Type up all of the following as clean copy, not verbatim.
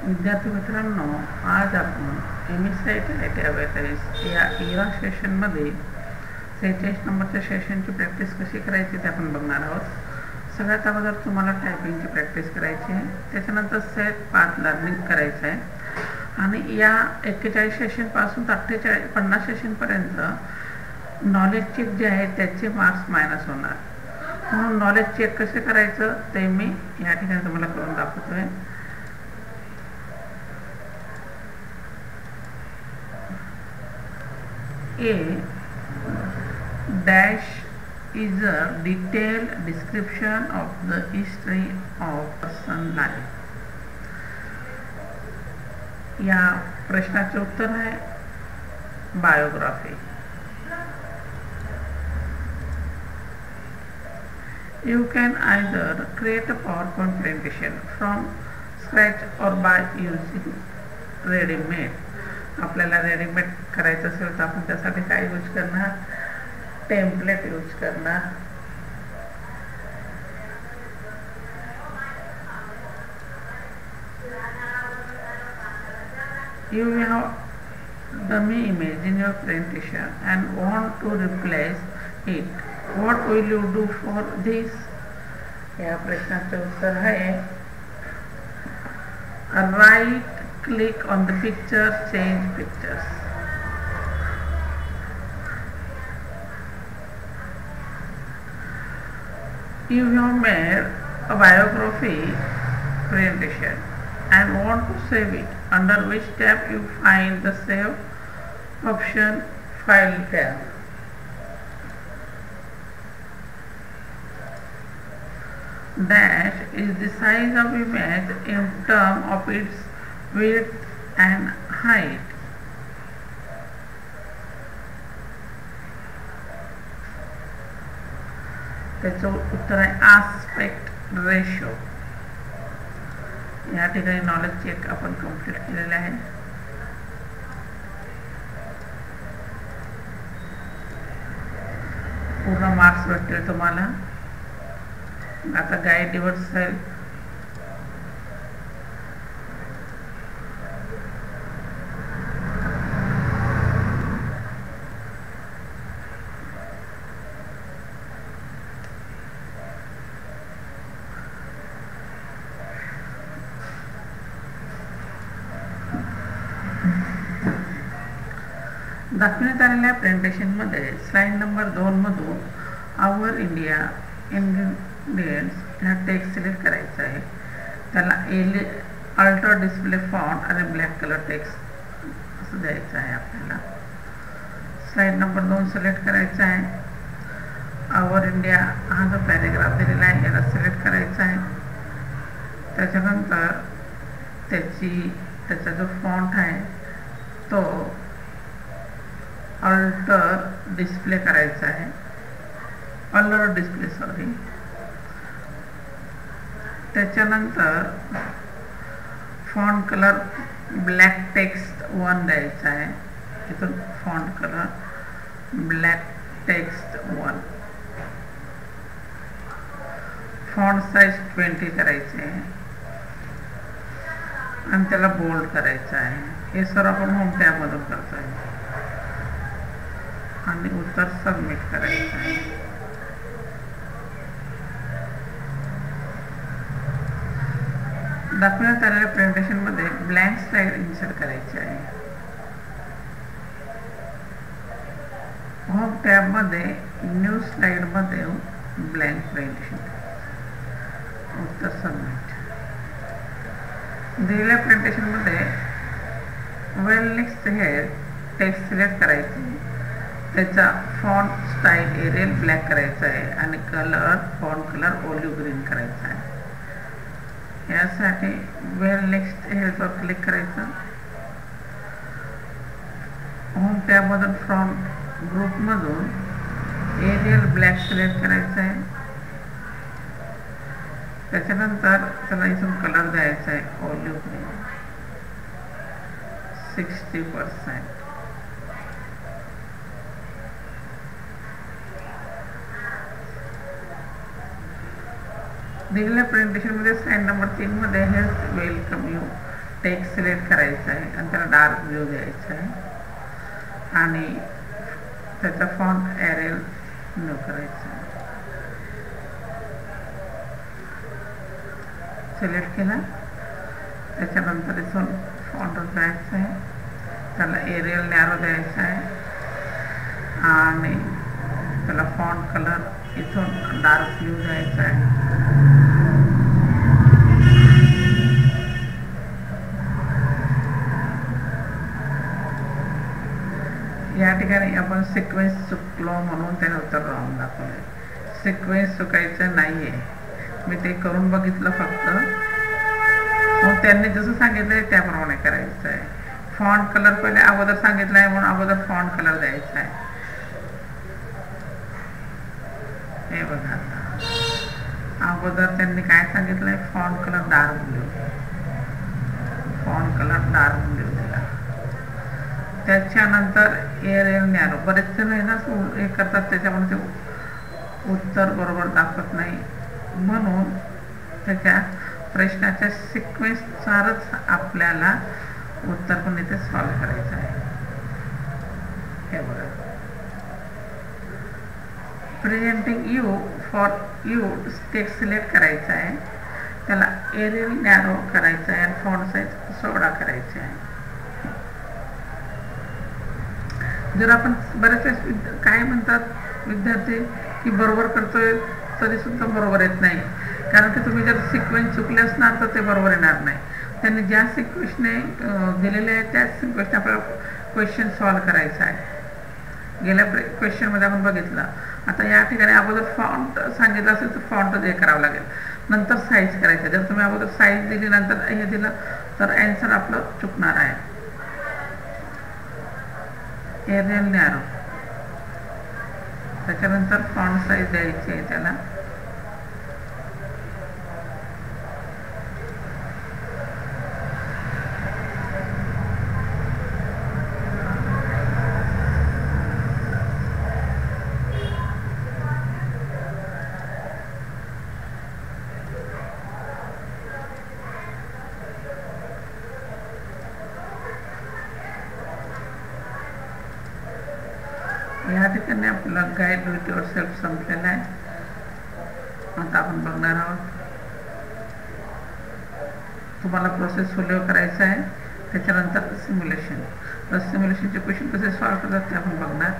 विद्यार्थी मित्रांनो, आज आपण एमएससीआयटी या इरा सेशनमध्ये 46 नंबरच्या सेशनची प्रॅक्टिस कशी करायची ते आपण बघणार आहोत. सगळ्यात अगोदर तुम्हाला टायपिंगची प्रॅक्टिस करायची आहे, त्याच्यानंतर सेट पाथ लर्निंग करायचं आहे आणि या 41 सेशनपासून तर 50 सेशनपर्यंत नॉलेज चेक जे आहे त्याचे मार्क्स मायनस होणार. म्हणून नॉलेज चेक कसे करायचं ते मी या ठिकाणी तुम्हाला करून दाखवतो आहे. A dash is a detailed description of the history of person life. या प्रश्नाचे उत्तर आहे biography. You can either create a PowerPoint presentation from scratch or by using ready-made. आपल्याला रेडीमेड करायचं असेल तर आपण त्यासाठी काय यूज करणार, टेम्पलेट यूज करणार. You have dummy image in your presentation and want to replace it. What will you do for this? या प्रश्नाचे उत्तर आहे right click on the picture, change pictures. You have made a biography presentation and want to save it. Under which tab you find the save option, file tab. Dash is the size of image in terms of its width and height. त्याचं उत्तर आहे aspect ratio. या ठिकाणी knowledge check आपण complete केलेले आहे. पूर्ण marks भेटतील तुम्हाला. आता गाईड डिव्हर्स सेल दाखवण्यात आलेल्या प्रेझेंटेशनमध्ये स्लाइड नंबर 2 मधून आवर इंडिया इंग्रेडियंट्स ह्या टेक्स्ट सिलेक्ट करायचा आहे. त्याला अल्ट्रा डिस्प्ले फॉन्ट आणि ब्लॅक कलर टेक्स्ट असं द्यायचं आहे. आपल्याला स्लाइड नंबर 2 सिलेक्ट करायचा आहे. आवर इंडिया हा जो पॅरेग्राफ दिलेला आहे याला सिलेक्ट करायचा आहे. त्याच्यानंतर त्याचा जो फॉन्ट आहे तो अल्टर डिस्प्ले करायचा आहे, कलर डिस्प्ले सॉरी. त्याच्यानंतर फॉन्ट कलर ब्लॅक टेक्स्ट 1 द्यायचा आहे. इथून font colour black text 1. Font size 20 करायचे आहे आणि त्याला बोल्ड करायचं आहे. हे सर्व आपण होम टॅब मधून करतो आहे आणि उत्तर सबमिट करायचं आहे. दाखवण्यात आलेल्या प्रेझेंटेशन मध्ये ब्लँक स्लाइड इन्सर्ट करायची आहे. होम टॅब मध्ये न्यू स्लाइड मध्ये ब्लँक प्रेझेंटेशन. उत्तर सबमिट. दिलेल्या प्रेझेंटेशन मध्ये वेल नेक्स्ट हेड टेक्स्ट सिलेक्ट करायची. त्याचा फॉन्ट स्टाईल एरियल ब्लॅक करायचा आहे आणि colour font colour olive green करायचा आहे. यासाठी वेल नेक्स्ट हेडवर क्लिक करायचं. होम टॅबमधून फ्रॉन्ट ग्रुपमधून एरियल ब्लॅक सिलेक्ट करायचं आहे. त्याच्यानंतर त्याला इथून कलर द्यायचा आहे ओलिव्ह ग्रीन 60%. दिलेल्या प्रेझेंटेशन मध्ये स्लाइड नंबर 3 मध्ये health welcome you text select करायचं आहे आणि त्याला डार्क ब्लू द्यायचा आहे आणि त्याचा फॉन्ट एरियल न्यू करायचा आहे. सिलेक्ट केला, त्याच्यानंतर इथून फॉन्ट जायचं आहे, त्याला एरियल नॅरो द्यायचा आहे आणि त्याला फॉन्ट कलर इथून डार्क ब्लू द्यायचा आहे. या ठिकाणी आपण सिक्वेन्स चुकलो म्हणून त्याने उत्तर राहून दाखवले. सिक्वेन्स चुकायचं नाही आहे, मी ते करून बघितलं फक्त. मग त्यांनी जसं सांगितलं त्याप्रमाणे करायचं आहे. फॉन्ट कलर पहिले अगोदर सांगितलं आहे म्हणून अगोदर फॉन्ट कलर द्यायचा आहे. हे बघा, अगोदर त्यांनी काय सांगितलंय, font colour dark blue, font colour dark blue दिला. त्याच्यानंतर एरियल नॅरो. बरेच जण आहे ना हे करतात, त्याच्यामुळे ते उत्तर बरोबर दाखवत नाही. म्हणून त्याच्या प्रश्नाच्या सिक्वेन्सनुसारच आपल्याला उत्तर पण इथे सॉल्व करायचं आहे. हे बघा, presenting you for you text select करायचं आहे, त्याला एरियल नॅरो करायचं आहे आणि फॉन्ट साईज 16 करायचे आहे. जर आपण बऱ्याच वेळेस काय म्हणतात विद्यार्थी की बरोबर करतोय तरी सुद्धा बरोबर येत नाही, कारण की तुम्ही जर सिक्वेन्स चुकले असणार तर ते बरोबर येणार नाही. त्यांनी ज्या सिक्वेन्सने दिलेले आहे त्याच सिक्वेन्सने आपल्याला क्वेश्चन सॉल्व करायचा आहे. गेल्या क्वेश्चनमध्ये आपण बघितलं. आता या ठिकाणी अगोदर फॉन्ट सांगितलं असेल तर फॉन्ट हे करावं लागेल, नंतर साईज करायचं. जर तुम्ही अगोदर साईज दिली नंतर हे दिलं तर ॲन्सर आपलं चुकणार आहे. एरियल नॅरो, त्याच्यानंतर फॉन्ट साईज द्यायची आहे त्याला. या ठिकाणी आपला गाईड विथ युअर सेल्फ संपलेला आहे. आता आपण बघणार आहोत, तुम्हाला प्रोसेस फॉलो करायचा आहे. त्याच्यानंतर सिम्युलेशन. तर सिम्युलेशनचे क्वेश्चन कसे सॉल्व करतात ते आपण बघणार.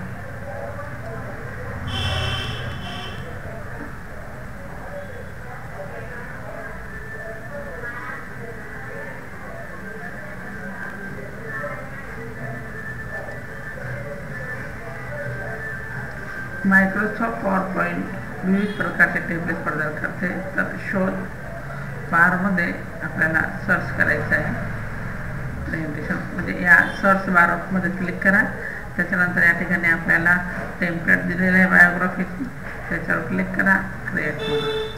मायक्रोसॉफ्ट पॉवरपॉइंट विविध प्रकारचे टेम्पलेट्स प्रदान करते. तर शोध बारमध्ये आपल्याला सर्च करायचं आहे प्रेझेंटेशन, म्हणजे या सर्च बारमध्ये क्लिक करा. त्याच्यानंतर या ठिकाणी आपल्याला टेम्पलेट दिलेलं आहे बायोग्राफीची, त्याच्यावर क्लिक करा, क्रिएट करा.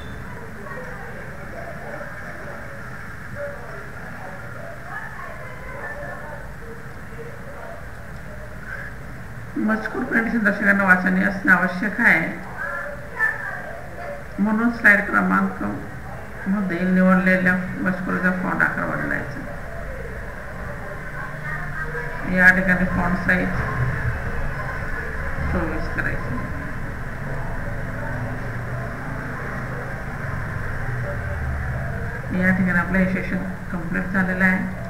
मजकूर प्रेझेंटेशन दर्शकांना वाचनीय असणे आवश्यक आहे, म्हणून स्लाइड क्रमांक मध्ये निवडलेल्या मजकुराचा फॉन्ट आकार बदलायचा. या ठिकाणी फॉन्ट साईज 24 करायची. या ठिकाणी आपलं हे सेशन कंप्लीट झालेलं आहे.